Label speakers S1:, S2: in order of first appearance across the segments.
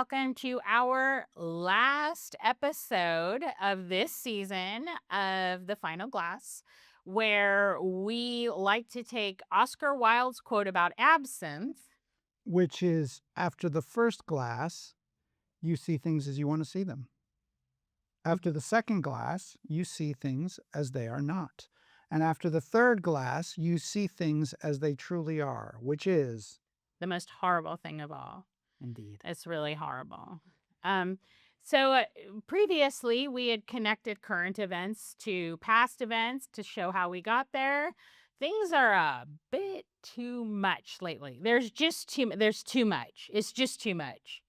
S1: welcome to our last episode of this season of The Final Glass, where we like to take Oscar Wilde's quote about absinthe,
S2: which is, after the first glass, you see things as you want to see them. After the second glass, you see things as they are not. And after the third glass, you see things as they truly are, which is
S1: the most horrible thing of all.
S2: Indeed.
S1: It's really horrible. So previously, we had connected current events to past events to show how we got there. Things are a bit too much lately. There's too much. It's just too much.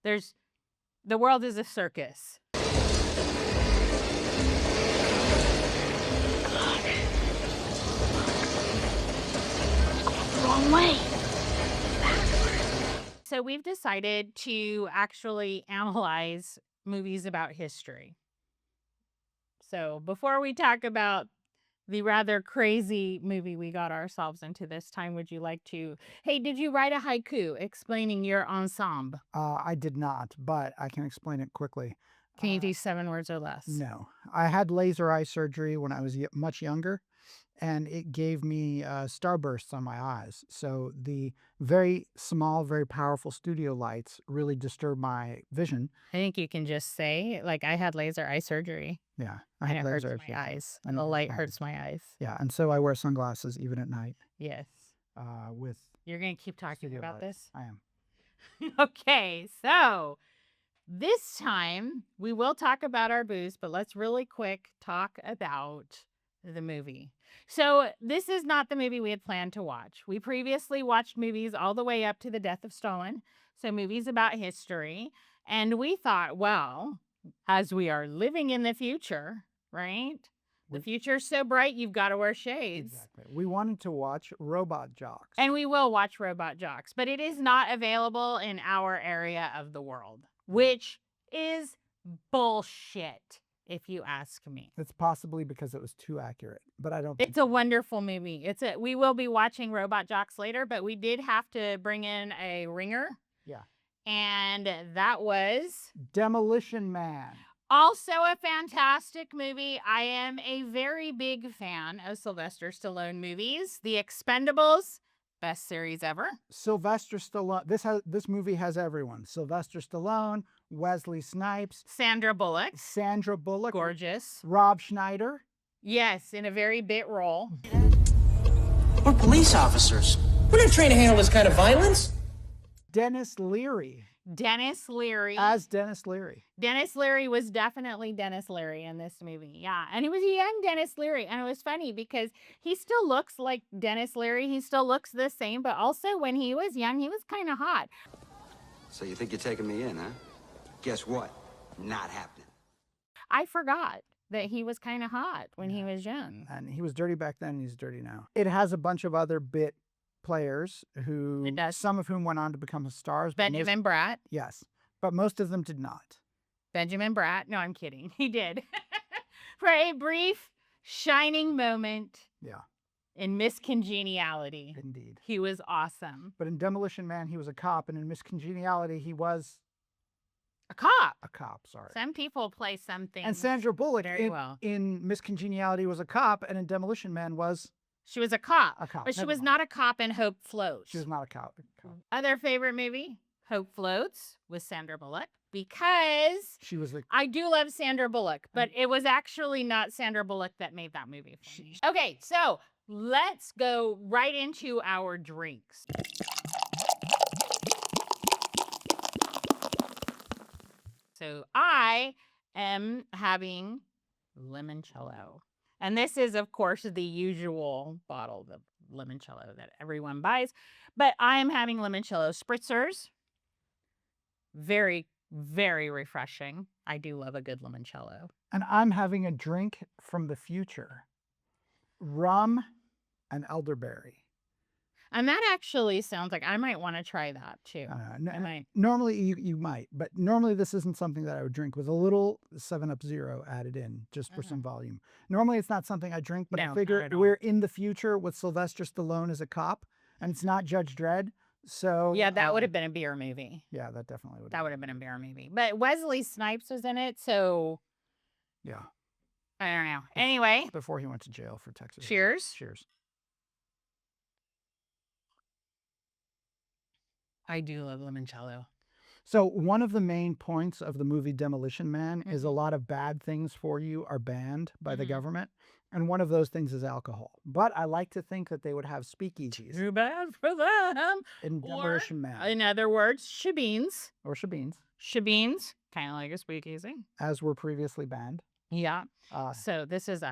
S1: The world is a circus.
S3: Wrong way.
S1: So we've decided to actually analyze movies about history. So before we talk about the rather crazy movie we got ourselves into this time, would you like to, hey, did you write a haiku explaining your ensemble?
S2: I did not, but I can explain it quickly.
S1: Can you do 7 words or less?
S2: No. I had laser eye surgery when I was much younger, and it gave me starbursts on my eyes. So the very small, very powerful studio lights really disturbed my vision.
S1: I think you can just say, like, I had laser eye surgery.
S2: Yeah.
S1: And it hurts my eyes. And the light hurts my eyes.
S2: Yeah. And so I wear sunglasses even at night.
S1: Yes.
S2: With
S1: You're going to keep talking about this?
S2: I am.
S1: Okay. So this time we will talk about our booze, but let's really quick talk about the movie. So this is not the movie we had planned to watch. We previously watched movies all the way up to the death of Stalin. So movies about history. And we thought, well, as we are living in the future, right? The future's so bright, you've got to wear shades.
S2: Exactly. We wanted to watch Robot Jocks.
S1: And we will watch Robot Jocks, but it is not available in our area of the world, which is bullshit, if you ask me.
S2: It's possibly because it was too accurate, but I don't think
S1: it's a wonderful movie. We will be watching Robot Jocks later, but we did have to bring in a ringer.
S2: Yeah.
S1: And that was
S2: Demolition Man.
S1: Also a fantastic movie. I am a very big fan of Sylvester Stallone movies. The Expendables, best series ever.
S2: Sylvester Stallone. This movie has everyone. Sylvester Stallone, Wesley Snipes,
S1: Sandra Bullock.
S2: Gorgeous.
S1: Rob
S2: Rob Schneider.
S1: Yes, in a very bit role.
S4: We're police officers. We're not trained to handle this kind of violence.
S2: Dennis Leary.
S1: Dennis Leary.
S2: As Dennis Leary.
S1: Dennis Leary was definitely Dennis Leary in this movie. Yeah. And he was a young Dennis Leary. And it was funny because he still looks like Dennis Leary. He still looks the same. But also when he was young, he was kind of hot.
S5: So you think you're taking me in, huh? Guess what? Not happening.
S1: I forgot that he was kind of hot when he was young.
S2: And he was dirty back then and he's dirty now. It has a bunch of other bit players who, some of whom went on to become stars.
S1: Benjamin Bratt.
S2: Yes, but most of them did not.
S1: Benjamin Bratt. No, I'm kidding. He did. For a brief, shining moment.
S2: Yeah.
S1: In Miss Congeniality.
S2: Indeed.
S1: He was awesome.
S2: But in Demolition Man, he was a cop, and in Miss Congeniality, he was
S1: a cop.
S2: A cop, sorry.
S1: Some people play something.
S2: And Sandra Bullock
S1: very well.
S2: In Miss Congeniality was a cop, and in Demolition Man was...
S1: She was a cop.
S2: A cop.
S1: But she was not a cop in Hope Floats.
S2: She was not a cop.
S1: Other favorite movie? Hope Floats with Sandra Bullock. Because
S2: she was
S1: I do love Sandra Bullock, but it was actually not Sandra Bullock that made that movie for me. Okay, so let's go right into our drinks. So I am having limoncello. And this is, of course, the usual bottle of limoncello that everyone buys. But I am having limoncello spritzers. Very, very refreshing. I do love a good limoncello.
S2: And I'm having a drink from the future. Rum and elderberry.
S1: And that actually sounds like I might want to try that too. I might.
S2: Normally you might, but normally this isn't something that I would drink with a little 7-Up Zero added in just for some volume. Normally it's not something I drink, but I figure we're in the future with Sylvester Stallone as a cop and it's not Judge Dredd. So
S1: Yeah, that would have been a beer movie.
S2: Yeah, that definitely would.
S1: That would have been a beer movie. But Wesley Snipes was in it, so
S2: Yeah.
S1: I don't know. Anyway,
S2: Before he went to jail for Texas.
S1: cheers.
S2: Cheers.
S1: I do love limoncello.
S2: So one of the main points of the movie Demolition Man is a
S1: Mhm.
S2: lot of bad things for you are banned by the
S1: Mhm.
S2: government. And one of those things is alcohol. But I like to think that they would have speakeasies
S1: Too bad for them.
S2: in
S1: Or,
S2: Demolition Man.
S1: in other words, shebeens.
S2: Or shebeens,
S1: Shebeens, kind of like a speakeasy.
S2: as were previously banned.
S1: Yeah.
S2: Uh,
S1: So this is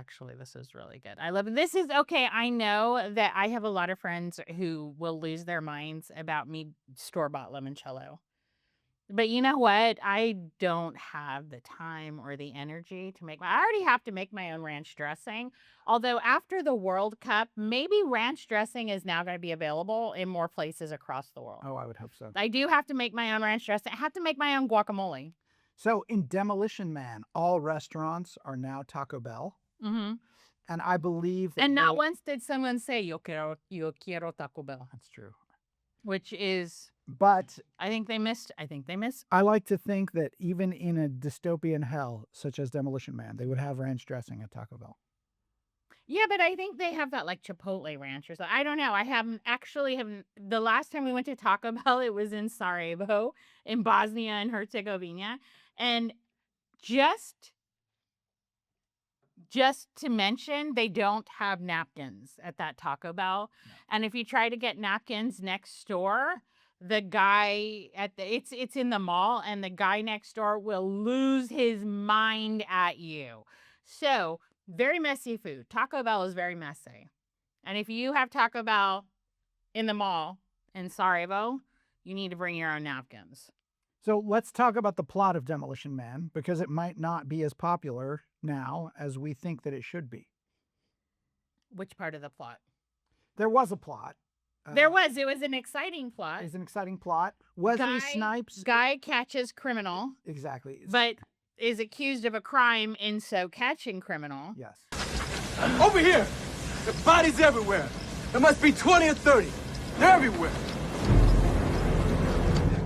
S1: really good. I love it. This is okay. I know that I have a lot of friends who will lose their minds about me store-bought limoncello. But you know what? I don't have the time or the energy to make I already have to make my own ranch dressing. Although after the World Cup, maybe ranch dressing is now going to be available in more places across the world.
S2: oh, I would hope so.
S1: I do have to make my own ranch dressing. I have to make my own guacamole.
S2: So in Demolition Man, all restaurants are now Taco Bell.
S1: Mm-hmm.
S2: And I believe that
S1: And not once did someone say, yo quiero Taco Bell.
S2: That's true.
S1: Which is,
S2: But
S1: I think they missed.
S2: I like to think that even in a dystopian hell, such as Demolition Man, they would have ranch dressing at Taco Bell.
S1: Yeah, but I think they have that like Chipotle ranch or something. I don't know. I haven't. The last time we went to Taco Bell, it was in Sarajevo, in Bosnia and Herzegovina. And just to mention, they don't have napkins at that Taco Bell.
S2: No.
S1: And if you try to get napkins next door, the guy it's in the mall, and the guy next door will lose his mind at you. So very messy food. Taco Bell is very messy. And if you have Taco Bell in the mall in Sarajevo, you need to bring your own napkins.
S2: So let's talk about the plot of Demolition Man, because it might not be as popular now as we think that it should be.
S1: Which part of the plot?
S2: There was a plot.
S1: It was an exciting plot.
S2: It's an exciting plot. Wesley Snipes.
S1: Guy catches criminal.
S2: Exactly.
S1: But is accused of a crime in so catching criminal.
S2: Yes.
S3: Over here! The bodies everywhere! There must be 20 or 30. They're everywhere!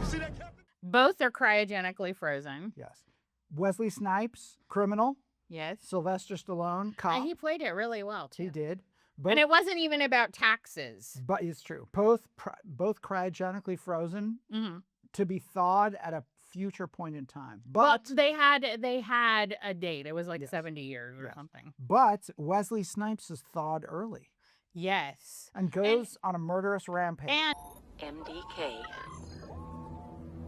S3: See that, Captain?
S1: Both are cryogenically frozen.
S2: Yes. Wesley Snipes, criminal.
S1: Yes.
S2: Sylvester Stallone, cop.
S1: And he played it really well, too.
S2: He did.
S1: And it wasn't even about taxes.
S2: But it's true. Both cryogenically frozen to be thawed at a future point in time. But
S1: they had a date. It was like 70 years or something.
S2: But Wesley Snipes is thawed early.
S1: Yes.
S2: And goes on a murderous rampage.
S1: And
S6: MDK.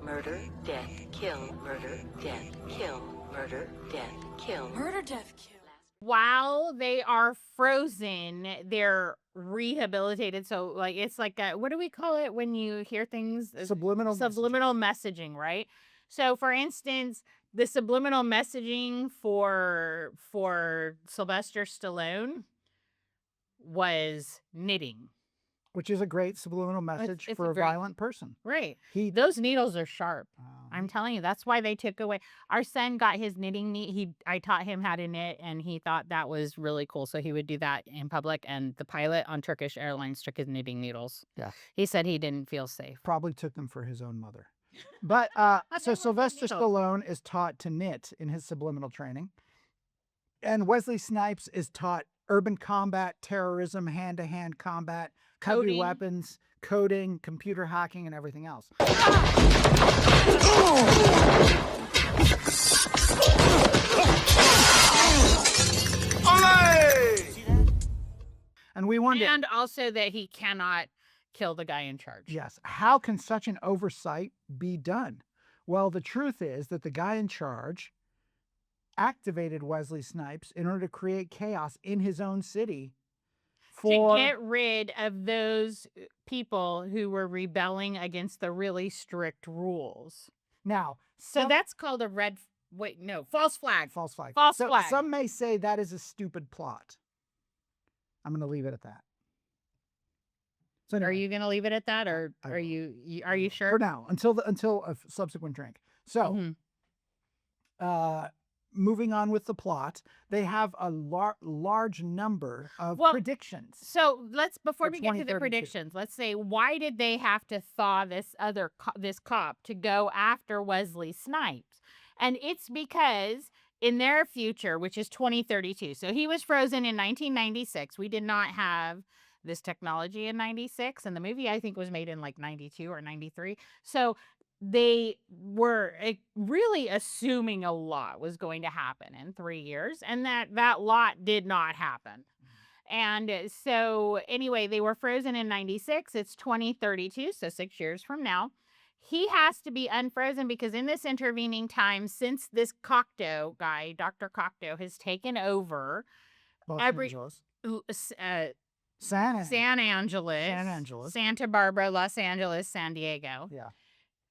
S6: Murder, death, kill, murder, death, kill, murder, death, kill.
S7: Murder, death, kill.
S1: while they are frozen, they're rehabilitated. So like it's like what do we call it when you hear things?
S2: Subliminal
S1: messaging, right? So for instance, the subliminal messaging for Sylvester Stallone was knitting.
S2: which is a great subliminal message
S1: it's
S2: for a
S1: great-
S2: violent person.
S1: Right.
S2: He
S1: Those needles are sharp.
S2: um,
S1: I'm telling you, that's why they took away. Our son got his knitting. I taught him how to knit, and he thought that was really cool. So he would do that in public. And the pilot on Turkish Airlines took his knitting needles.
S2: Yeah.
S1: He said he didn't feel safe.
S2: probably took them for his own mother. But so
S1: never
S2: Sylvester
S1: knitted.
S2: Stallone is taught to knit in his subliminal training. And Wesley Snipes is taught urban combat, terrorism, hand-to-hand combat, heavy
S1: Coding.
S2: weapons, coding, computer hacking, and everything else. And we wonder,
S1: And also that he cannot kill the guy in charge.
S2: yes, how can such an oversight be done? Well, the truth is that the guy in charge activated Wesley Snipes in order to create chaos in his own city
S1: To get rid of those people who were rebelling against the really strict rules.
S2: now,
S1: So that's called a false flag.
S2: false flag.
S1: False
S2: So
S1: flag.
S2: some may say that is a stupid plot. I'm going to leave it at that. So
S1: Are
S2: anyway,
S1: you going to leave it at that, or
S2: I
S1: are
S2: will.
S1: you sure?
S2: for now until a subsequent drink? So
S1: Mhm.
S2: moving on with the plot, they have a large number of
S1: Well,
S2: predictions.
S1: So before
S2: For
S1: we get to the
S2: 2032.
S1: predictions, let's say, why did they have to thaw this this cop to go after Wesley Snipes? And it's because in their future, which is 2032, so he was frozen in 1996. We did not have this technology in 96, and the movie I think was made in like 92 or 93. So they were really assuming a lot was going to happen in 3 years, and that lot did not happen. And so anyway, they were frozen in 96. It's 2032, so 6 years from now. He has to be unfrozen because in this intervening time, since this Cocteau guy, Dr. Cocteau, has taken over
S2: Los
S1: every
S2: Angeles. San
S1: San Angeles, Santa Barbara, Los Angeles, San Diego.
S2: Yeah.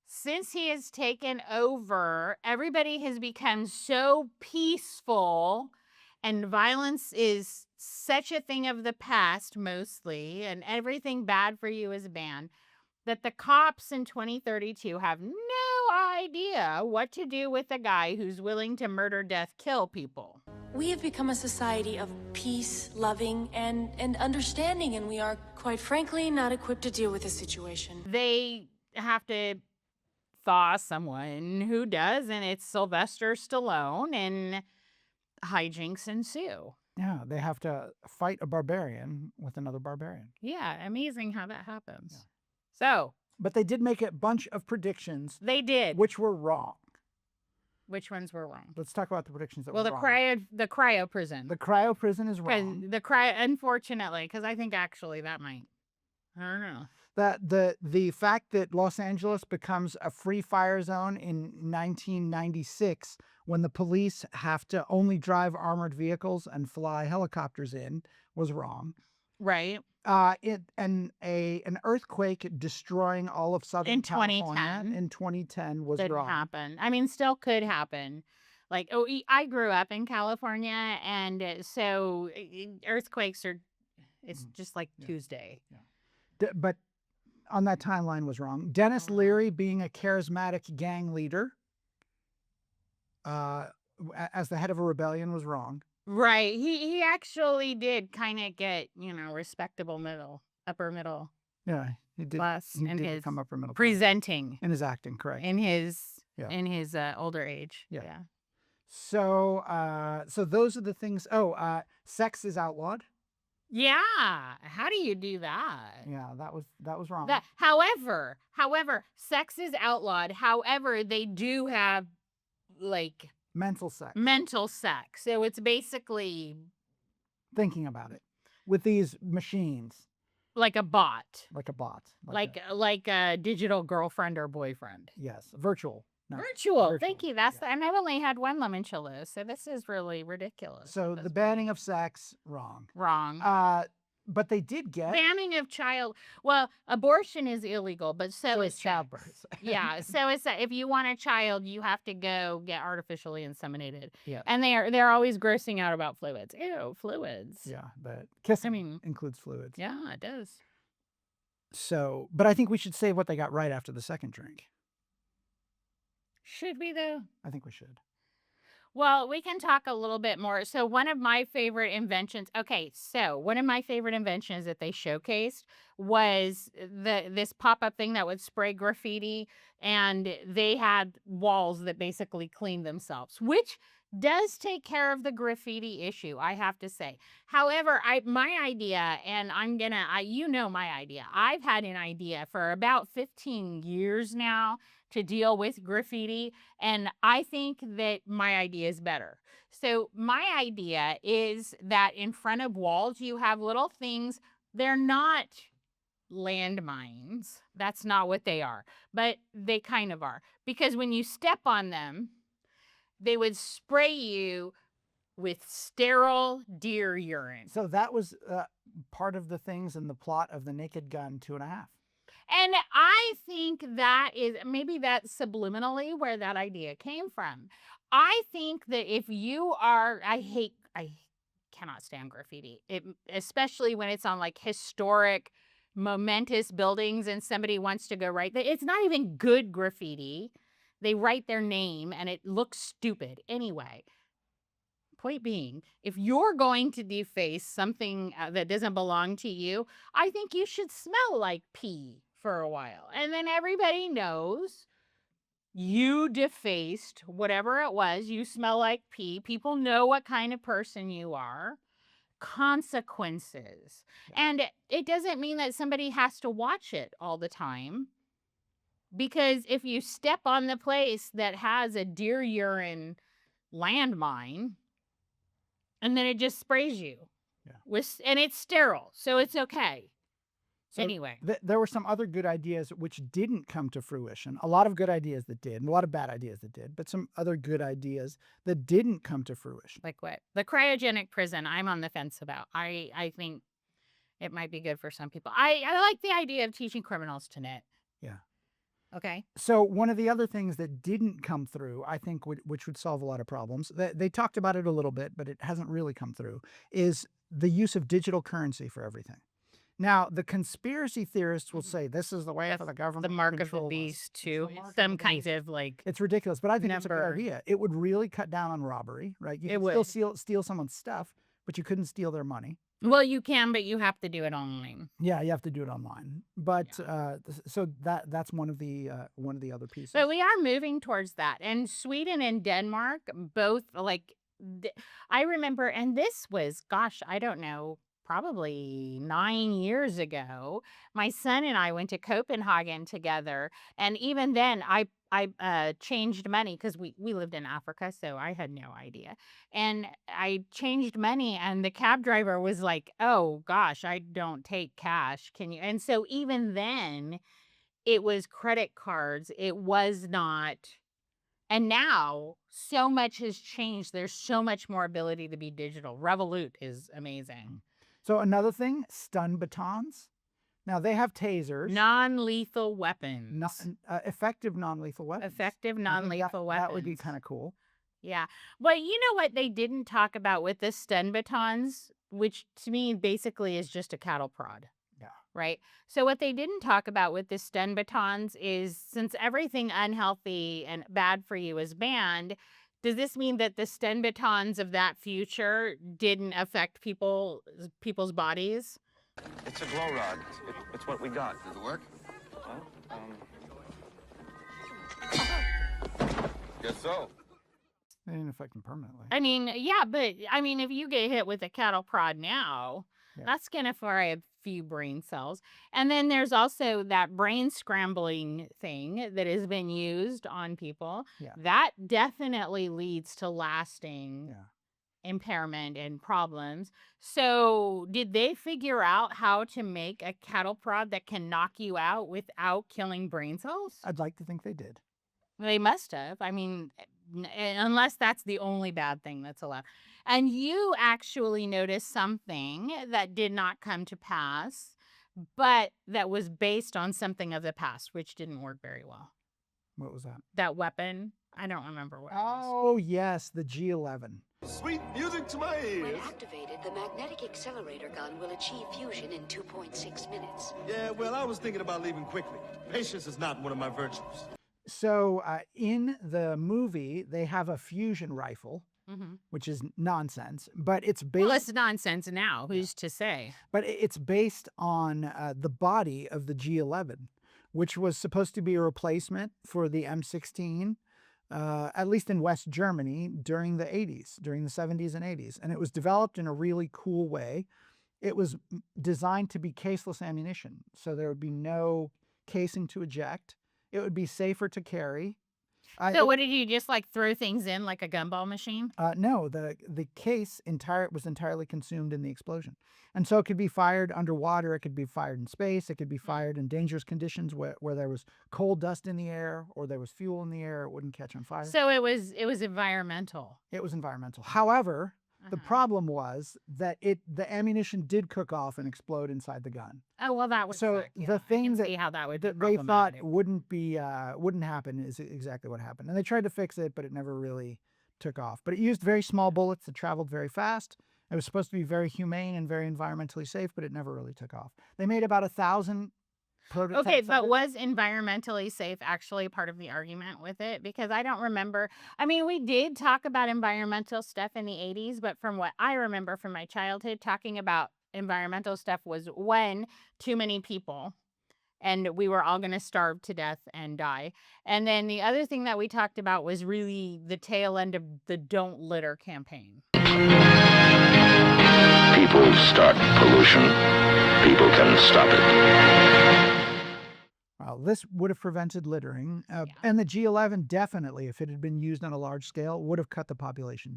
S1: Since he has taken over, everybody has become so peaceful, and violence is such a thing of the past mostly, and everything bad for you is banned, that the cops in 2032 have no idea what to do with a guy who's willing to murder, death, kill people.
S7: We have become a society of peace, loving, and understanding, and we are, quite frankly, not equipped to deal with this situation.
S1: They have to thaw someone who does, and it's Sylvester Stallone, and hijinks ensue.
S2: Yeah, they have to fight a barbarian with another barbarian.
S1: Yeah, amazing how that happens. Yeah. So,
S2: but they did make a bunch of predictions.
S1: They did.
S2: Which were wrong.
S1: Which ones were wrong?
S2: Let's talk about the predictions that were
S1: wrong. Well, the cryo prison.
S2: The cryo prison is wrong.
S1: Unfortunately, because I think actually that might, I don't know.
S2: That the fact that Los Angeles becomes a free fire zone in 1996 when the police have to only drive armored vehicles and fly helicopters in was wrong.
S1: Right.
S2: An earthquake destroying all of Southern California in 2010 was wrong.
S1: Didn't happen. I mean, still could happen. Like, I grew up in California, and so earthquakes are, it's just like Tuesday.
S2: Yeah. But on that timeline was wrong. Denis Leary being a charismatic gang leader as the head of a rebellion was wrong.
S1: Right. He actually did kind of get, respectable upper middle.
S2: Yeah, he did.
S1: Class
S2: he
S1: in
S2: did
S1: his
S2: come upper middle.
S1: presenting.
S2: In his acting, correct.
S1: In his older age.
S2: Yeah. So those are the things. Sex is outlawed.
S1: Yeah. How do you do that?
S2: Yeah, that was wrong.
S1: However, sex is outlawed. However, they do have like
S2: mental sex.
S1: So it's basically
S2: thinking about it with these machines.
S1: Like a bot.
S2: Like
S1: a digital girlfriend or boyfriend.
S2: Yes, virtual. No,
S1: virtual. Thank you. And I've only had one limoncello, so this is really ridiculous.
S2: So the banning of sex, wrong. But they did get
S1: banning of abortion is illegal, but so is
S2: childbirth.
S1: Yeah, so it's if you want a child, you have to go get artificially inseminated.
S2: Yeah,
S1: and they're always grossing out about fluids. Ew, fluids.
S2: Yeah, but kissing includes fluids.
S1: Yeah, it does.
S2: So, but I think we should say what they got right after the second drink.
S1: Should we though?
S2: I think we should.
S1: Well, we can talk a little bit more. So one of my favorite inventions that they showcased was this pop-up thing that would spray graffiti, and they had walls that basically cleaned themselves, which does take care of the graffiti issue, I have to say. However, my idea, and my idea. I've had an idea for about 15 years now to deal with graffiti, and I think that my idea is better. So my idea is that in front of walls, you have little things. They're not landmines. That's not what they are, but they kind of are. Because when you step on them, they would spray you with sterile deer urine.
S2: So that was part of the things in the plot of The Naked Gun 2.5.
S1: And I think that is maybe that's subliminally where that idea came from. I think that if you are, I cannot stand graffiti, especially when it's on like historic, momentous buildings and somebody wants to go write that. It's not even good graffiti. They write their name and it looks stupid. Anyway, point being, if you're going to deface something that doesn't belong to you, I think you should smell like pee for a while. And then everybody knows you defaced whatever it was. You smell like pee. People know what kind of person you are. Consequences. And it doesn't mean that somebody has to watch it all the time. Because if you step on the place that has a deer urine landmine, and then it just sprays you, and it's sterile, so it's okay.
S2: So
S1: anyway,
S2: there were some other good ideas which didn't come to fruition. A lot of good ideas that did, and a lot of bad ideas that did, but some other good ideas that didn't come to fruition.
S1: like what? The cryogenic prison, I'm on the fence about. I think it might be good for some people. I like the idea of teaching criminals to knit.
S2: Yeah.
S1: Okay.
S2: So one of the other things that didn't come through, I think, which would solve a lot of problems, they talked about it a little bit, but it hasn't really come through, is the use of digital currency for everything. Now, the conspiracy theorists will say this is the way for the government
S1: The mark
S2: to
S1: of the
S2: control us.
S1: beast, too.
S2: mark of
S1: Some
S2: the
S1: kind
S2: beast.
S1: of like.
S2: It's ridiculous, but I think it's a good
S1: Number.
S2: idea. It would really cut down on robbery, right? You
S1: It
S2: could still
S1: would.
S2: steal someone's stuff, but you couldn't steal their money.
S1: Well, you can, but you have to do it online.
S2: Yeah, you have to do it online. But so that's one of the other pieces.
S1: But we are moving towards that. And Sweden and Denmark both I remember, and this was, gosh, I don't know, probably 9 years ago. My son and I went to Copenhagen together. And even then I changed money because we lived in Africa, so I had no idea. And I changed money, and the cab driver was like, "Oh gosh, I don't take cash. Can you?" And so even then, it was credit cards. It was not. And now so much has changed. There's so much more ability to be digital. Revolut is amazing.
S2: So another thing, stun batons. Now they have tasers.
S1: Non-lethal weapons.
S2: Effective non-lethal weapons.
S1: Effective
S2: I think
S1: non-lethal weapons.
S2: That would be kind of cool.
S1: Yeah. But you know what they didn't talk about with the stun batons, which to me basically is just a cattle prod.
S2: Yeah.
S1: Right? So what they didn't talk about with the stun batons is, since everything unhealthy and bad for you is banned, does this mean that the stun batons of that future didn't affect people's bodies?
S8: It's a glow rod. It's what we got.
S5: Does it work?
S8: Well,
S5: Guess so.
S2: They didn't affect them permanently.
S1: I mean, yeah, but I mean, if you get hit with a cattle prod now, that's going to fry a few brain cells. And then there's also that brain scrambling thing that has been used on people.
S2: Yeah.
S1: That definitely leads to lasting impairment and problems. So did they figure out how to make a cattle prod that can knock you out without killing brain cells?
S2: I'd like to think they did.
S1: They must have. I mean, unless that's the only bad thing that's allowed. And you actually noticed something that did not come to pass, but that was based on something of the past, which didn't work very well.
S2: What was that?
S1: That weapon. I don't remember what it was.
S2: Oh, yes, the G11.
S3: Sweet music to my
S6: When
S3: ears.
S6: activated, the magnetic accelerator gun will achieve fusion in 2.6 minutes.
S3: Yeah, well, I was thinking about leaving quickly. Patience is not one of my virtues.
S2: So in the movie, they have a fusion rifle, which is nonsense, but it's based.
S1: Well, it's nonsense now. Who's to say?
S2: But it's based on the body of the G11, which was supposed to be a replacement for the M16, at least in West Germany during the 80s, during the 70s and 80s. And it was developed in a really cool way. It was designed to be caseless ammunition, so there would be no casing to eject. It would be safer to carry.
S1: So what did you just like throw things in like a gumball machine?
S2: No, the case was entirely consumed in the explosion. And so it could be fired underwater, it could be fired in space, it could be fired in dangerous conditions where there was coal dust in the air or there was fuel in the air, it wouldn't catch on fire.
S1: So it was environmental.
S2: It was environmental. However, the problem was that the ammunition did cook off and explode inside the gun.
S1: Oh, well, that was
S2: So the thing
S1: see how that would be
S2: they thought
S1: problematic.
S2: wouldn't happen is exactly what happened. And they tried to fix it, but it never really took off. But it used very small bullets that traveled very fast. It was supposed to be very humane and very environmentally safe, but it never really took off. They made about 1,000 prototypes.
S1: Okay,
S2: of
S1: but
S2: it.
S1: was environmentally safe actually part of the argument with it? Because I don't remember. I mean, we did talk about environmental stuff in the 80s, but from what I remember from my childhood, talking about environmental stuff was when too many people and we were all going to starve to death and die. And then the other thing that we talked about was really the tail end of the Don't Litter campaign.
S9: People start pollution. People can stop it.
S2: Well, this would have prevented littering, and the G11 definitely, if it had been used on a large scale, would have cut the population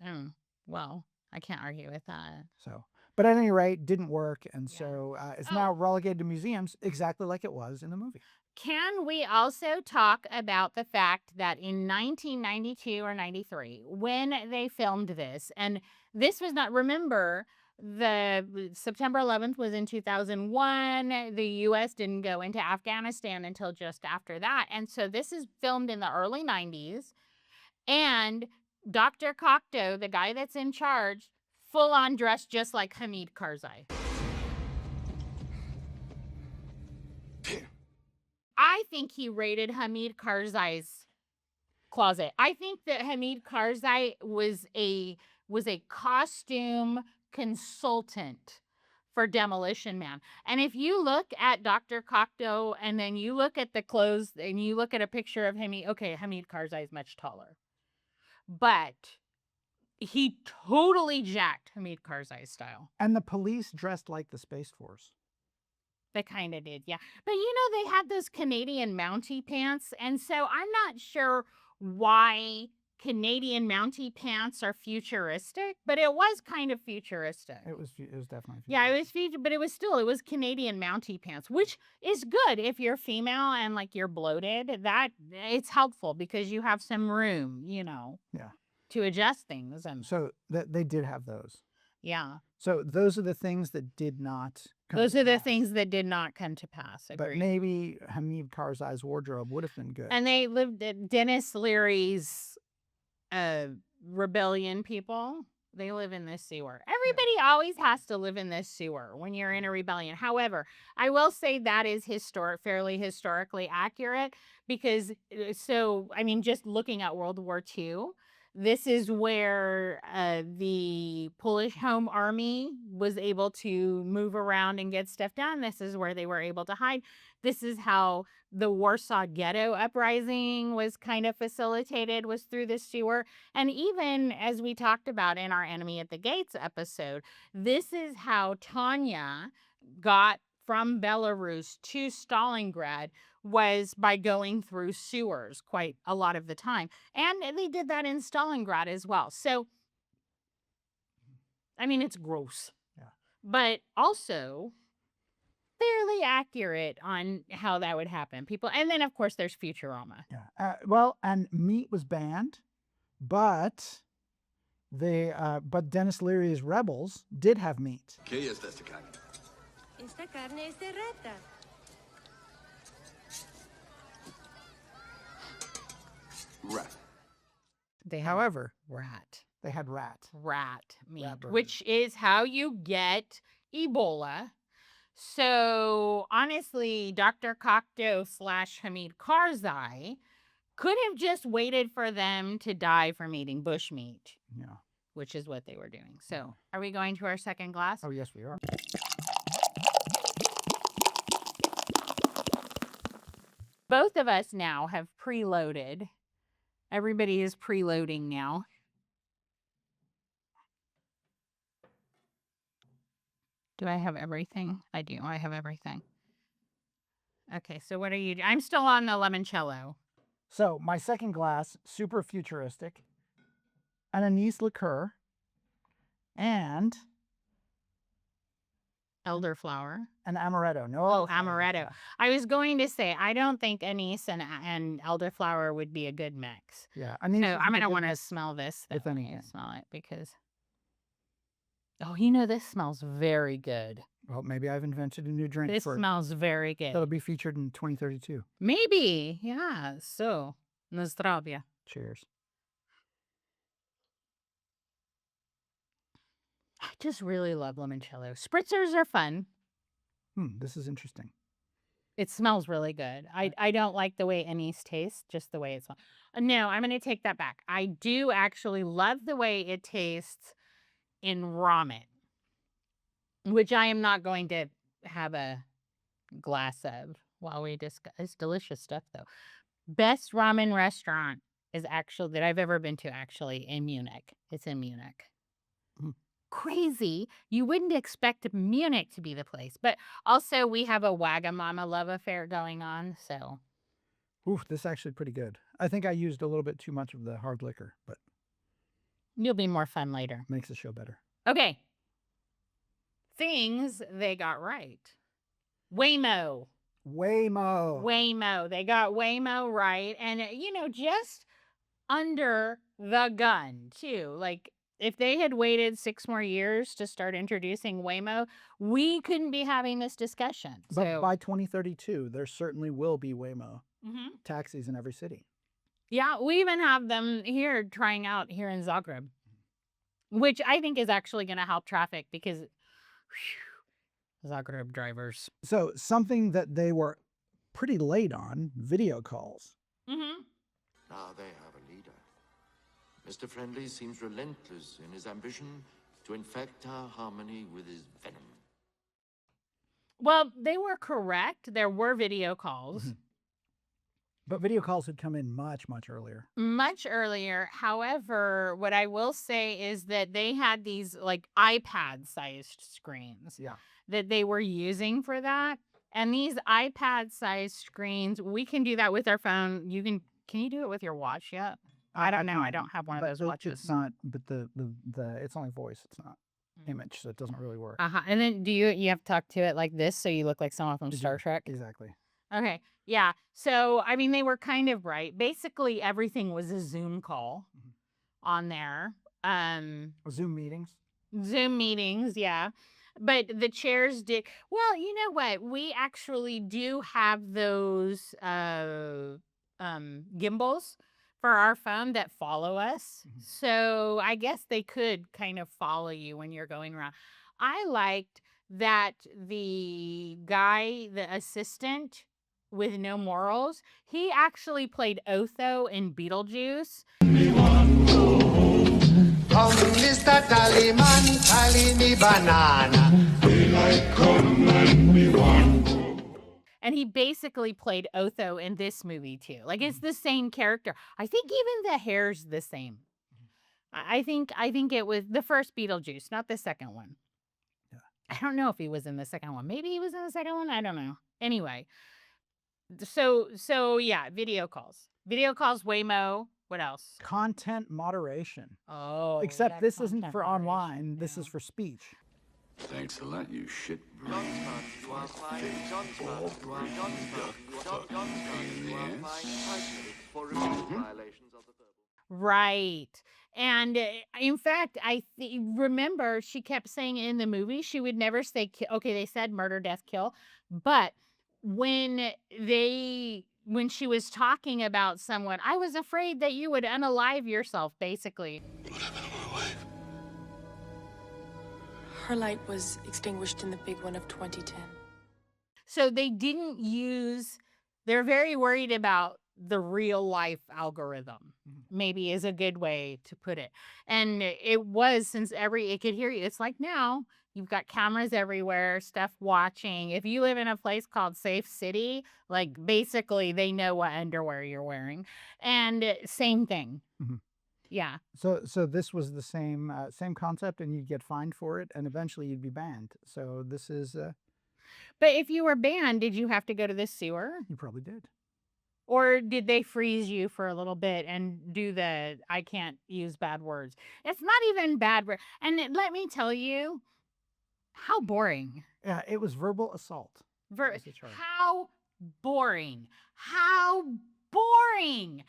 S2: down.
S1: Well, I can't argue with that.
S2: So, but at any rate, didn't work, and so it's now relegated to museums, exactly like it was in the movie.
S1: Can we also talk about the fact that in 1992 or 93, when they filmed this, and this was not, remember, the September 11th was in 2001. The U.S. didn't go into Afghanistan until just after that. And so this is filmed in the early 90s. And Dr. Cocteau, the guy that's in charge, full on dressed just like Hamid Karzai. I think he raided Hamid Karzai's closet. I think that Hamid Karzai was a costume consultant for Demolition Man. And if you look at Dr. Cocteau and then you look at the clothes and you look at a picture of Hamid, okay, Hamid Karzai is much taller. But he totally jacked Hamid Karzai's style.
S2: And the police dressed like the Space Force.
S1: They kind of did, yeah. But you know, they had those Canadian Mountie pants. And so I'm not sure why Canadian Mountie pants are futuristic, but it was kind of futuristic.
S2: It was definitely futuristic.
S1: Yeah, it was future, but it was Canadian Mountie pants, which is good if you're female and like you're bloated. That it's helpful because you have some room, you know.
S2: Yeah.
S1: To adjust things. And
S2: so they did have those.
S1: Yeah.
S2: So those are the things that did not come
S1: Those
S2: to
S1: are the
S2: pass.
S1: things that did not come to pass.
S2: But
S1: Agreed.
S2: maybe Hamid Karzai's wardrobe would have been good.
S1: And they lived at Denis Leary's rebellion people. They live in this sewer. Everybody always has to live in this sewer when you're in a rebellion. However, I will say that is fairly historically accurate because, I mean, just looking at World War II, this is where the Polish Home Army was able to move around and get stuff done. This is where they were able to hide. This is how the Warsaw Ghetto uprising was kind of facilitated, was through the sewer. And even as we talked about in our Enemy at the Gates episode, this is how Tanya got from Belarus to Stalingrad, was by going through sewers quite a lot of the time. And they did that in Stalingrad as well. So, I mean, it's gross.
S2: Yeah.
S1: But also fairly accurate on how that would happen. People, and then of course there's Futurama.
S2: Yeah. Well, and meat was banned, but Denis Leary's rebels did have meat.
S5: ¿Qué es esta carne?
S6: Esta carne es de rata.
S5: Rat.
S2: However,
S1: rat.
S2: They had rat
S1: meat,
S2: burgers.
S1: which is how you get Ebola. So honestly, Dr. Cocteau / Hamid Karzai could have just waited for them to die from eating bushmeat.
S2: Yeah.
S1: Which is what they were doing. So are we going to our second glass?
S2: Oh, yes, we are.
S1: Both of us now have preloaded. Everybody is preloading now. Do I have everything? I do. I have everything. Okay, so what are you? I'm still on the limoncello.
S2: So my second glass, super futuristic, an anise liqueur, and
S1: elderflower,
S2: an amaretto.
S1: No, amaretto. I was going to say I don't think anise and elderflower would be a good mix.
S2: Yeah,
S1: anise. So I'm gonna want to smell this.
S2: If anything,
S1: smell it because. Oh, you know, this smells very good.
S2: Well, maybe I've invented a new drink.
S1: This smells very good.
S2: That'll be featured in 2032.
S1: Maybe, yeah. So, na zdrowie.
S2: Cheers.
S1: I just really love limoncello. Spritzers are fun.
S2: This is interesting.
S1: It smells really good. I don't like the way anise tastes, just the way it smells. No, I'm going to take that back. I do actually love the way it tastes in ramen, which I am not going to have a glass of while we discuss. It's delicious stuff, though. Best ramen restaurant is actually that I've ever been to, actually, in Munich. It's in Munich. Crazy. You wouldn't expect Munich to be the place. But also, we have a Wagamama love affair going on, so.
S2: Oof, this is actually pretty good. I think I used a little bit too much of the hard liquor, but
S1: You'll be more fun later.
S2: makes the show better.
S1: Okay. Things they got right. Waymo.
S2: Waymo.
S1: They got Waymo right. And, just under the gun, too. Like, if they had waited 6 more years to start introducing Waymo, we couldn't be having this discussion.
S2: But by 2032, there certainly will be Waymo taxis in every city.
S1: Yeah, we even have them here trying out here in Zagreb, which I think is actually going to help traffic because Zagreb drivers.
S2: So something that they were pretty late on, video calls.
S10: Now they have a leader. Mr. Friendly seems relentless in his ambition to infect our harmony with his venom.
S1: Well, they were correct. There were video calls.
S2: But video calls had come in much, much earlier.
S1: Much earlier. However, what I will say is that they had these like iPad-sized screens that they were using for that. And these iPad-sized screens, we can do that with our phone. Can you do it with your watch yet? I don't know. I don't have one of those watches.
S2: It's not, but the it's only voice. It's not image, so it doesn't really work.
S1: And then you have to talk to it like this so you look like someone from Star Trek?
S2: Exactly.
S1: Okay. Yeah. So, I mean, they were kind of right. Basically, everything was a Zoom call on there.
S2: Zoom meetings?
S1: Zoom meetings, yeah. But the chairs did. Well, you know what? We actually do have those gimbals for our phone that follow us. So I guess they could kind of follow you when you're going around. I liked that the guy, the assistant with no morals, he actually played Otho in Beetlejuice.
S11: Mr. Tallyman, tally me banana. Daylight come and we want go.
S1: And he basically played Otho in this movie too. Like it's the same character. I think even the hair's the same. I think it was the first Beetlejuice, not the second one.
S2: Yeah.
S1: I don't know if he was in the second one. Maybe he was in the second one. I don't know. Anyway, so yeah, video calls, Waymo. What else?
S2: Content moderation.
S1: Oh,
S2: except this isn't for online. This is for speech.
S9: Thanks a lot, you shit.
S1: Right. And in fact, remember she kept saying in the movie she would never say okay, they said murder, death, kill, but when she was talking about someone, I was afraid that you would unalive yourself, basically.
S11: What happened to my wife?
S7: Her light was extinguished in the big one of 2010.
S1: So they're very worried about the real life algorithm, maybe is a good way to put it. And it was, since it could hear you. It's like now you've got cameras everywhere, stuff watching. If you live in a place called Safe City, like basically they know what underwear you're wearing. And same thing. Yeah.
S2: So this was the same concept, and you'd get fined for it, and eventually you'd be banned. So this is.
S1: But if you were banned, did you have to go to the sewer?
S2: You probably did.
S1: Or did they freeze you for a little bit and do the I can't use bad words? It's not even bad word. And let me tell you, how boring.
S2: Yeah, it was verbal assault.
S1: How boring. How boring.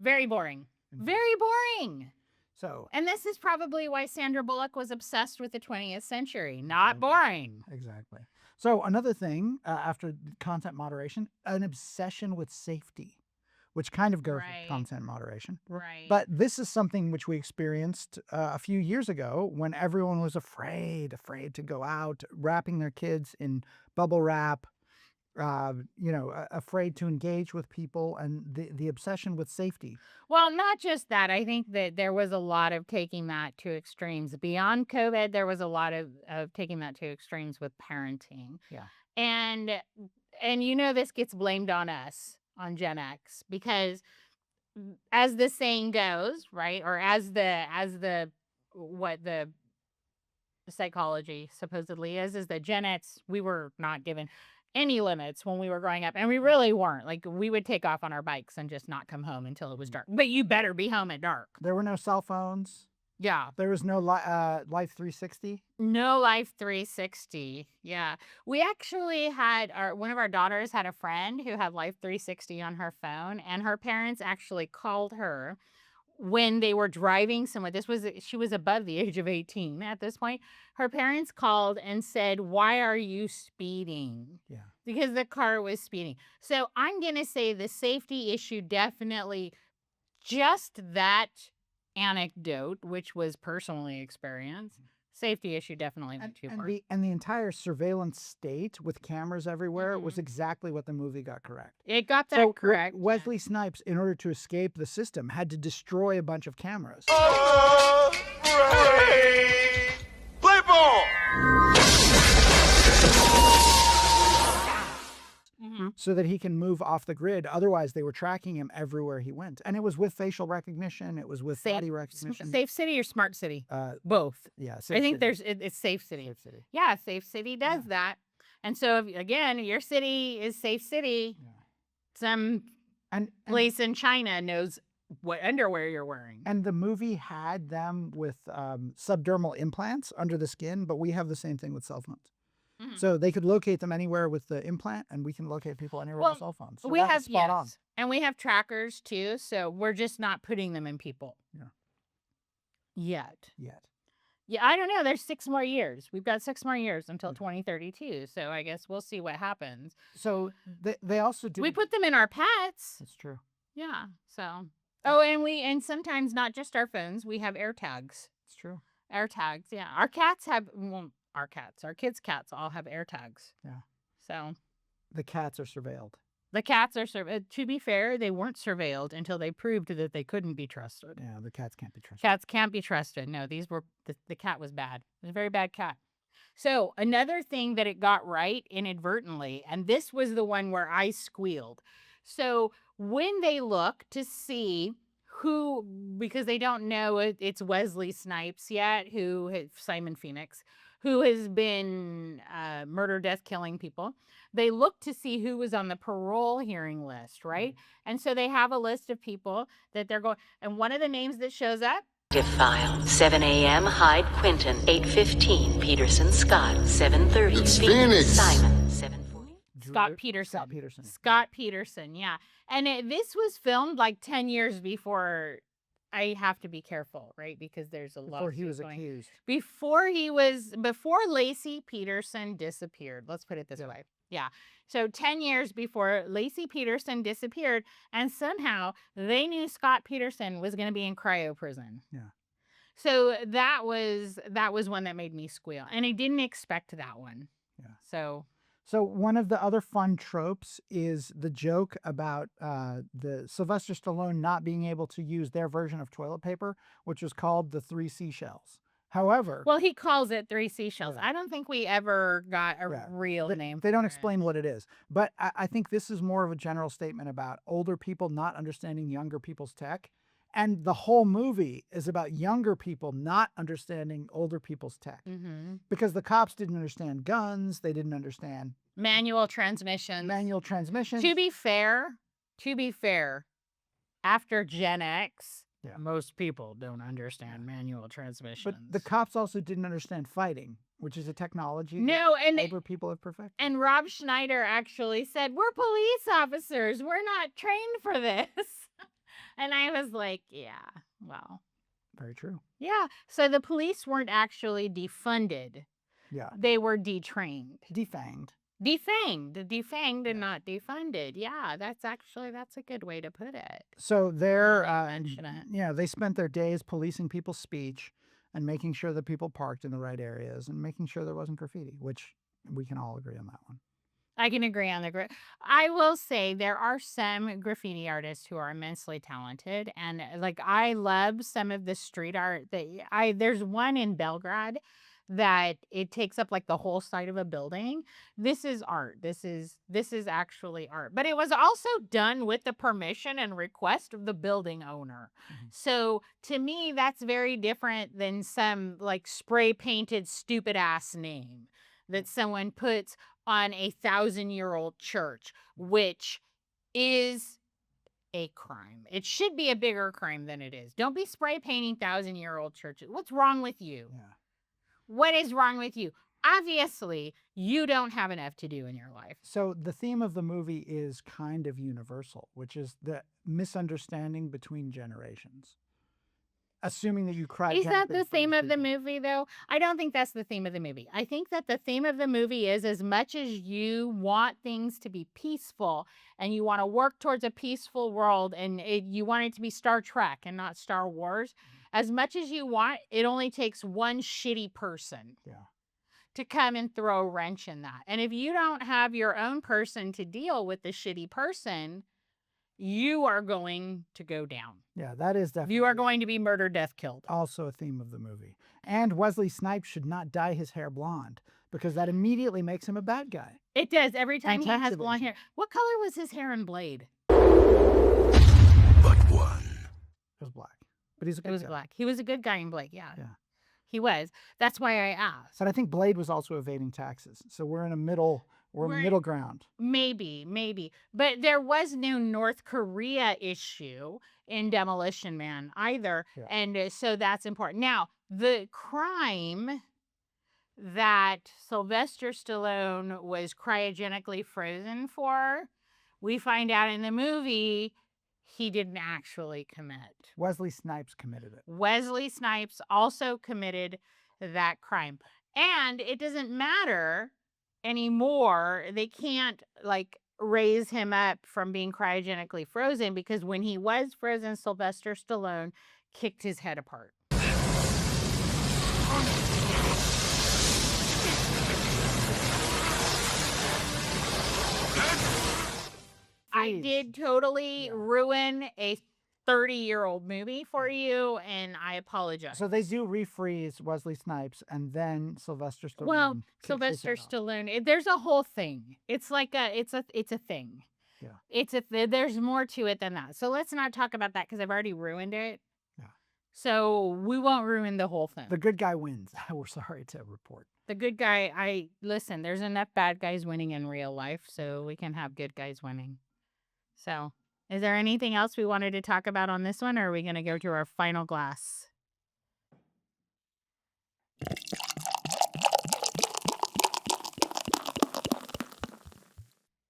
S1: Very boring. Very boring.
S2: So,
S1: and this is probably why Sandra Bullock was obsessed with the 20th century. Not boring.
S2: Exactly. So another thing after content moderation, an obsession with safety. which kind of goes
S1: Right.
S2: with content moderation.
S1: Right.
S2: But this is something which we experienced a few years ago when everyone was afraid to go out, wrapping their kids in bubble wrap, afraid to engage with people, and the obsession with safety.
S1: Well, not just that. I think that there was a lot of taking that to extremes. Beyond COVID, there was a lot of taking that to extremes with parenting.
S2: Yeah.
S1: And this gets blamed on us, on Gen X, because as the saying goes, right? Or as the what the psychology supposedly is that Gen X, we were not given any limits when we were growing up, and we really weren't. Like, we would take off on our bikes and just not come home until it was dark. But you better be home at dark.
S2: There were no cell phones.
S1: Yeah.
S2: There was no Life 360.
S1: No Life 360. Yeah. We actually had one of our daughters had a friend who had Life 360 on her phone, and her parents actually called her when they were driving somewhere. She was above the age of 18 at this point. Her parents called and said, "Why are you speeding?"
S2: Yeah.
S1: Because the car was speeding. So I'm going to say the safety issue definitely, just that anecdote, which was personally experienced, safety issue definitely went too far.
S2: And the entire surveillance state with cameras everywhere was exactly what the movie got correct.
S1: It got that correct.
S2: Wesley Snipes, in order to escape the system, had to destroy a bunch of cameras.
S3: Play ball!
S2: So that he can move off the grid. Otherwise, they were tracking him everywhere he went. And it was with facial recognition. It was with body recognition.
S1: Safe City or Smart City? Both.
S2: Yeah.
S1: I think it's Safe City.
S2: Safe City.
S1: Yeah, Safe City does that. And so, again, your city is Safe City.
S2: Yeah.
S1: Some place in China knows what underwear you're wearing.
S2: And the movie had them with subdermal implants under the skin, but we have the same thing with cell phones. So they could locate them anywhere with the implant, and we can locate people anywhere with cell phones. So
S1: we have
S2: spot on.
S1: And we have trackers too, so we're just not putting them in people.
S2: Yeah.
S1: Yet. Yeah, I don't know. There's 6 more years. We've got 6 more years until 2032. So I guess we'll see what happens.
S2: So they also do.
S1: We put them in our pets.
S2: That's true.
S1: Yeah. So. Oh, and sometimes not just our phones. We have AirTags.
S2: It's true.
S1: AirTags. Yeah. Our cats have. Our kids' cats all have AirTags.
S2: Yeah.
S1: So.
S2: The cats are surveilled.
S1: The cats are surveilled. To be fair, they weren't surveilled until they proved that they couldn't be trusted.
S2: Yeah, the cats can't be trusted.
S1: Cats can't be trusted. No, the cat was bad. It was a very bad cat. So another thing that it got right inadvertently, and this was the one where I squealed. So when they look to see who, because they don't know it's Wesley Snipes yet, Simon Phoenix, who has been murder, death, killing people. They look to see who was on the parole hearing list, right? And so they have a list of people that they're going, and one of the names that shows up.
S6: File 7 a.m. Hyde Quinton 8:15 Peterson Scott 7:30
S11: It's Phoenix.
S6: Simon 7:40
S1: Scott Peterson. Scott Peterson, yeah. And this was filmed like 10 years before. I have to be careful, right? Because there's a lot.
S2: Before he was accused.
S1: Before Lacey Peterson disappeared. Let's put it this way. Yeah. So 10 years before Lacey Peterson disappeared, and somehow they knew Scott Peterson was going to be in cryo prison.
S2: Yeah.
S1: So that was one that made me squeal, and I didn't expect that one.
S2: Yeah. So one of the other fun tropes is the joke about the Sylvester Stallone not being able to use their version of toilet paper, which was called the 3 seashells. However,
S1: well, he calls it 3 seashells. I don't think we ever got a real name.
S2: They don't explain what it is. But I think this is more of a general statement about older people not understanding younger people's tech. And the whole movie is about younger people not understanding older people's tech.
S1: Mm-hmm.
S2: Because the cops didn't understand guns. They didn't understand
S1: manual transmissions. To be fair, after Gen X, most people don't understand manual transmissions.
S2: But the cops also didn't understand fighting, which is a technology
S1: and
S2: older people have perfected.
S1: And Rob Schneider actually said, "We're police officers. We're not trained for this." And I was like, yeah, well.
S2: Very true.
S1: Yeah. So the police weren't actually defunded.
S2: Yeah.
S1: They were detrained.
S2: Defanged.
S1: Defanged and not defunded. Yeah, that's a good way to put it.
S2: So they're,
S1: Mention it.
S2: yeah, they spent their days policing people's speech and making sure that people parked in the right areas and making sure there wasn't graffiti, which we can all agree on that one.
S1: I can agree on the I will say there are some graffiti artists who are immensely talented, and like I love some of the street art that there's one in Belgrade that it takes up like the whole side of a building. This is art. This is actually art. But it was also done with the permission and request of the building owner. So to me that's very different than some like spray painted stupid ass name that someone puts on a 1,000-year-old church, which is a crime. It should be a bigger crime than it is. Don't be spray painting 1,000-year-old churches. What's wrong with you?
S2: Yeah.
S1: What is wrong with you? Obviously, you don't have enough to do in your life.
S2: So the theme of the movie is kind of universal, which is the misunderstanding between generations. Assuming that you cried.
S1: Is that the theme of the movie, though? I don't think that's the theme of the movie. I think that the theme of the movie is as much as you want things to be peaceful and you want to work towards a peaceful world and you want it to be Star Trek and not Star Wars, as much as you want, it only takes one shitty person to come and throw a wrench in that. And if you don't have your own person to deal with the shitty person, you are going to go down.
S2: Yeah, that is definitely.
S1: You are going to be murdered, death, killed.
S2: Also a theme of the movie. And Wesley Snipes should not dye his hair blonde because that immediately makes him a bad guy.
S1: It does. Every time he has blonde hair. What color was his hair in Blade?
S9: But one.
S2: It was black. But he's a good guy.
S1: It was black. He was a good guy in Blade, yeah.
S2: Yeah.
S1: He was. That's why I asked.
S2: But I think Blade was also evading taxes. So we're in a middle ground.
S1: Maybe. But there was no North Korea issue in Demolition Man either. Yeah. And so that's important. Now, the crime that Sylvester Stallone was cryogenically frozen for, we find out in the movie he didn't actually commit.
S2: Wesley Snipes committed it.
S1: Wesley Snipes also committed that crime. And it doesn't matter anymore. They can't like raise him up from being cryogenically frozen because when he was frozen, Sylvester Stallone kicked his head apart. I did totally ruin a 30-year-old movie for you, and I apologize.
S2: So they do refreeze Wesley Snipes, and then Sylvester Stallone.
S1: Well, Sylvester Stallone. There's a whole thing. It's like it's a thing. Yeah. There's more to it than that. So let's not talk about that because I've already ruined it. Yeah. So we won't ruin the whole thing.
S2: The good guy wins. We're sorry to report.
S1: The good guy. Listen. There's enough bad guys winning in real life, so we can have good guys winning. So, is there anything else we wanted to talk about on this one, or are we going to go to our final glass?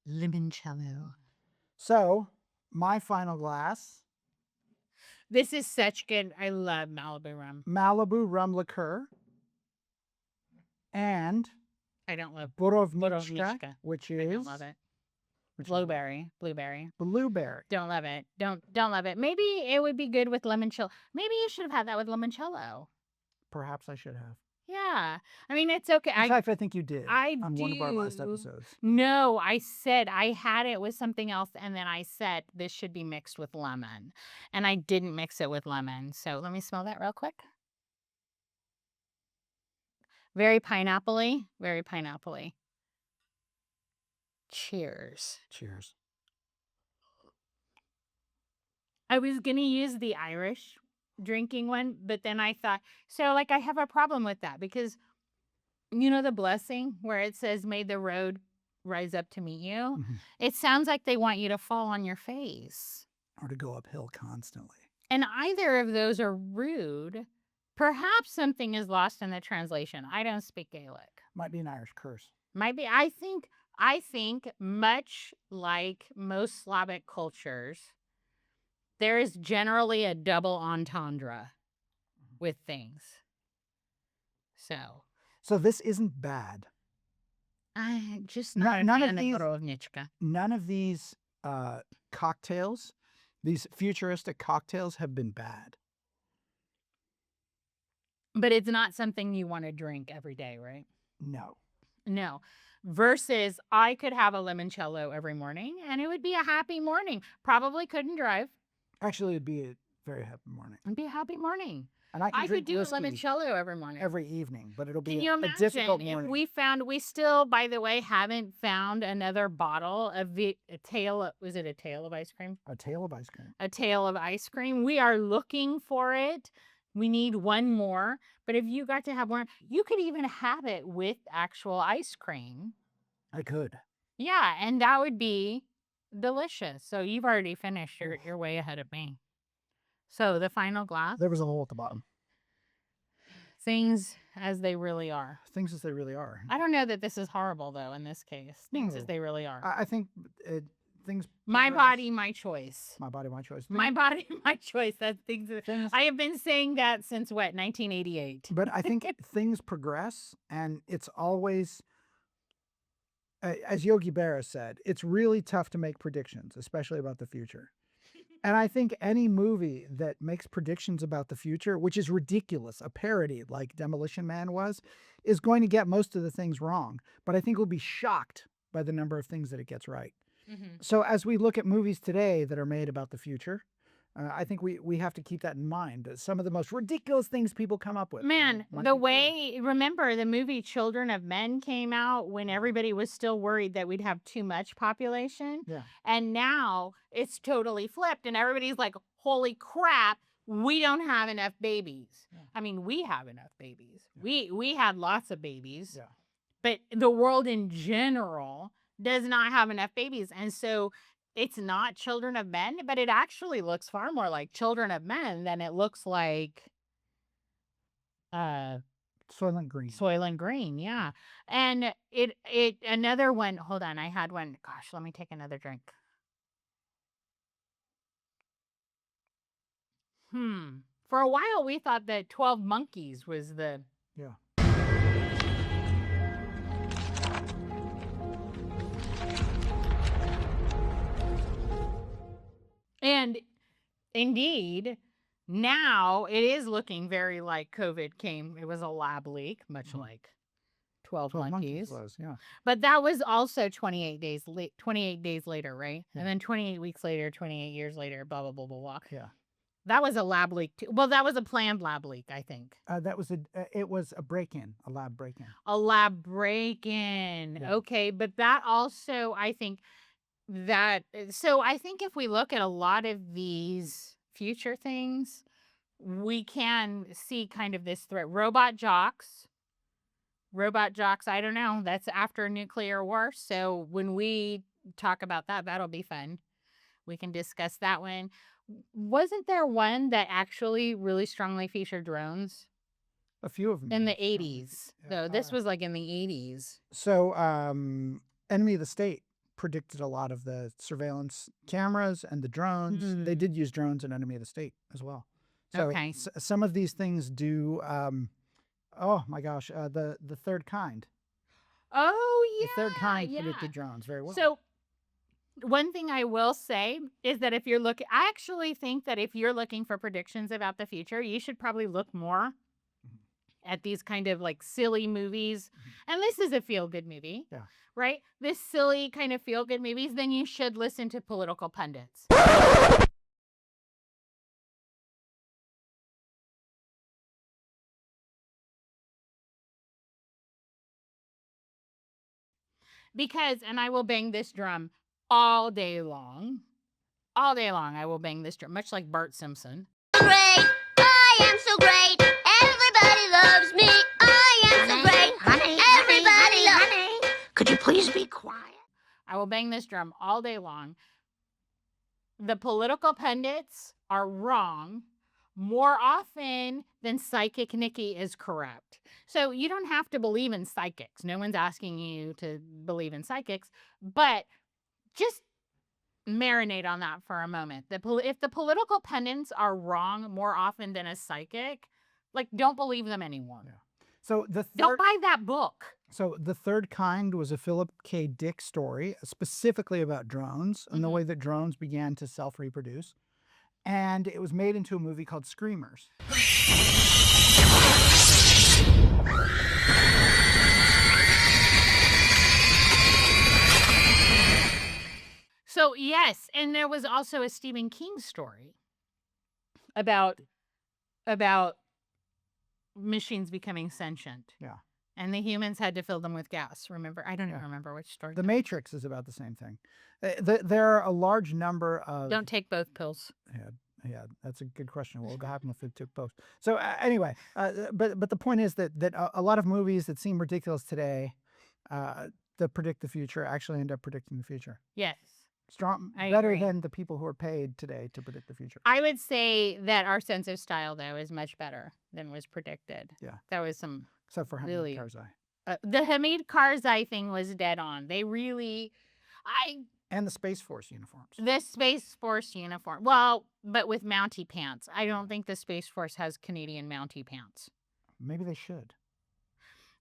S1: Limoncello.
S2: So, my final glass.
S1: This is such good. I love Malibu rum.
S2: Malibu rum liqueur. And
S1: I don't love
S2: Borovnichka, which is.
S1: I don't love it. Blueberry. Don't love it. Don't love it. Maybe it would be good with limoncello. Maybe you should have had that with limoncello.
S2: Perhaps I should have.
S1: Yeah. I mean, it's okay.
S2: In fact, I think you did. On one of our last episodes.
S1: No, I said I had it with something else, and then I said this should be mixed with lemon. And I didn't mix it with lemon. So let me smell that real quick. Very pineapple-y. Very pineapple-y. Cheers.
S2: Cheers.
S1: I was going to use the Irish drinking one, but then I thought, so like I have a problem with that because you know the blessing where it says, may the road rise up to meet you? Mm-hmm. It sounds like they want you to fall on your face.
S2: Or to go uphill constantly.
S1: And either of those are rude. Perhaps something is lost in the translation. I don't speak Gaelic.
S2: Might be an Irish curse.
S1: Might be. I think much like most Slavic cultures, there is generally a double entendre with things. So
S2: this isn't bad.
S1: I just
S2: None
S1: not a
S2: of
S1: fan of
S2: these-
S1: Borovnichka.
S2: None of these cocktails, these futuristic cocktails, have been bad.
S1: But it's not something you want to drink every day, right?
S2: No.
S1: No. Versus I could have a limoncello every morning and it would be a happy morning. Probably couldn't drive.
S2: Actually, it'd be a very happy morning.
S1: It'd be a happy morning.
S2: And I
S1: I
S2: drink
S1: could do a
S2: whiskey
S1: limoncello every morning.
S2: every evening, but it'll
S1: Can
S2: be
S1: you
S2: a
S1: imagine
S2: difficult
S1: if
S2: morning.
S1: we still, by the way, haven't found another bottle of was it a tail of ice cream?
S2: A tail of ice cream.
S1: A tail of ice cream. We are looking for it. We need one more. But if you got to have one, you could even have it with actual ice cream.
S2: I could.
S1: Yeah, and that would be delicious. So you've already finished. You're way ahead of me. So the final glass.
S2: There was a hole at the bottom.
S1: Things as they really are.
S2: Things as they really are.
S1: I don't know that this is horrible, though, in this case. Things as
S2: No.
S1: they really are.
S2: I think things.
S1: My
S2: progress.
S1: body, my choice.
S2: My body, my choice.
S1: My body, my choice. That's things.
S2: Things-
S1: I have been saying that since what, 1988.
S2: But I think things progress, and it's always, as Yogi Berra said, it's really tough to make predictions, especially about the future. And I think any movie that makes predictions about the future, which is ridiculous, a parody like Demolition Man was, is going to get most of the things wrong. But I think we'll be shocked by the number of things that it gets right.
S1: Mm-hmm.
S2: So as we look at movies today that are made about the future, I think we have to keep that in mind. Some of the most ridiculous things people come up with.
S1: Man,
S2: might
S1: the
S2: be true.
S1: way, remember the movie Children of Men came out when everybody was still worried that we'd have too much population.
S2: Yeah.
S1: And now it's totally flipped and everybody's like, holy crap, we don't have enough babies.
S2: Yeah.
S1: I mean, we have enough babies. Yeah. We had lots of babies.
S2: Yeah.
S1: But the world in general does not have enough babies. And so it's not Children of Men, but it actually looks far more like Children of Men than it looks like
S2: Soylent Green.
S1: Soylent Green, yeah. And it another one, hold on, I had one. Gosh, let me take another drink. For a while we thought that 12 Monkeys was the
S2: Yeah.
S1: And indeed, now it is looking very like COVID came. It was a lab leak, much like 12 Monkeys.
S2: was, yeah.
S1: But that was also 28 days later, right?
S2: Yeah.
S1: And then 28 weeks later, 28 years later, blah, blah, blah, blah, blah.
S2: Yeah.
S1: That was a lab leak too. Well, that was a planned lab leak, I think.
S2: That was it was a break-in, a lab break-in.
S1: A lab break-in.
S2: Yeah.
S1: Okay, but that also, I think so I think if we look at a lot of these future things, we can see kind of this threat. Robot jocks, I don't know. That's after a nuclear war. So when we talk about that, that'll be fun. We can discuss that one. Wasn't there one that actually really strongly featured drones?
S2: A few of them.
S1: In the
S2: did,
S1: 80s.
S2: yeah.
S1: So this was like in the 80s.
S2: So Enemy of the State predicted a lot of the surveillance cameras and the drones. They did use drones in Enemy of the State as well. So
S1: Okay.
S2: some of these things do, oh my gosh, the Third Kind.
S1: Oh, yeah.
S2: The Third Kind predicted drones very well.
S1: So one thing I will say is that if you're looking, I actually think that if you're looking for predictions about the future, you should probably look more at these kind of like silly movies. And this is a feel-good movie,
S2: Yeah.
S1: right? This silly kind of feel-good movies, then you should listen to political pundits. Because, and I will bang this drum all day long. All day long, I will bang this drum, much like Bart Simpson.
S12: Great, I am so great. Everybody loves me. I am so great.
S6: Honey,
S12: Everybody loves me.
S6: could you please be quiet?
S1: I will bang this drum all day long. The political pundits are wrong more often than Psychic Nikki is correct. So you don't have to believe in psychics. No one's asking you to believe in psychics, but just marinate on that for a moment. If the political pundits are wrong more often than a psychic, like, don't believe them anymore.
S2: Yeah. So the
S1: Don't
S2: third,
S1: buy that book.
S2: so the third kind was a Philip K. Dick story, specifically about drones and the way that drones began to self-reproduce. And it was made into a movie called Screamers.
S1: So yes, and there was also a Stephen King story about machines becoming sentient.
S2: Yeah.
S1: And the humans had to fill them with gas. Remember? I don't even remember which story.
S2: The Matrix is about the same thing. There are a large number of...
S1: Don't take both pills.
S2: Yeah, that's a good question. What would happen if it took both? So anyway, but the point is that a lot of movies that seem ridiculous today that predict the future actually end up predicting the future.
S1: Yes.
S2: Better than the people who are paid today to predict the future.
S1: I would say that our sense of style, though, is much better than was predicted.
S2: Yeah.
S1: That was some...
S2: Except for Hamid Karzai.
S1: The Hamid Karzai thing was dead on. They really...
S2: And the Space Force uniforms.
S1: The Space Force uniform. Well, but with Mountie pants. I don't think the Space Force has Canadian Mountie pants.
S2: Maybe they should.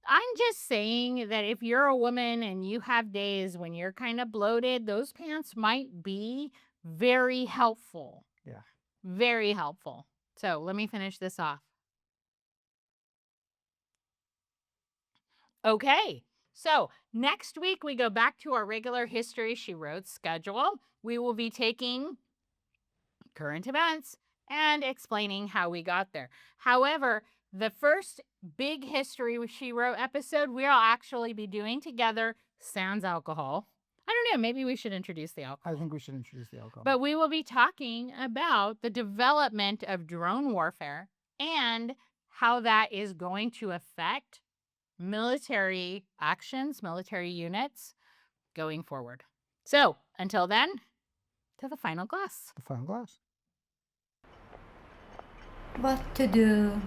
S1: I'm just saying that if you're a woman and you have days when you're kind of bloated, those pants might be very helpful.
S2: Yeah.
S1: Very helpful. So let me finish this off. Okay. So next week we go back to our regular History She Wrote schedule. We will be taking current events and explaining how we got there. However, the first big History She Wrote episode we'll actually be doing together sans alcohol. I don't know, maybe we should introduce the alcohol.
S2: I think we should introduce the alcohol.
S1: But we will be talking about the development of drone warfare and how that is going to affect military actions, military units going forward. So until then, to the final glass.
S2: The final glass.
S13: What to do?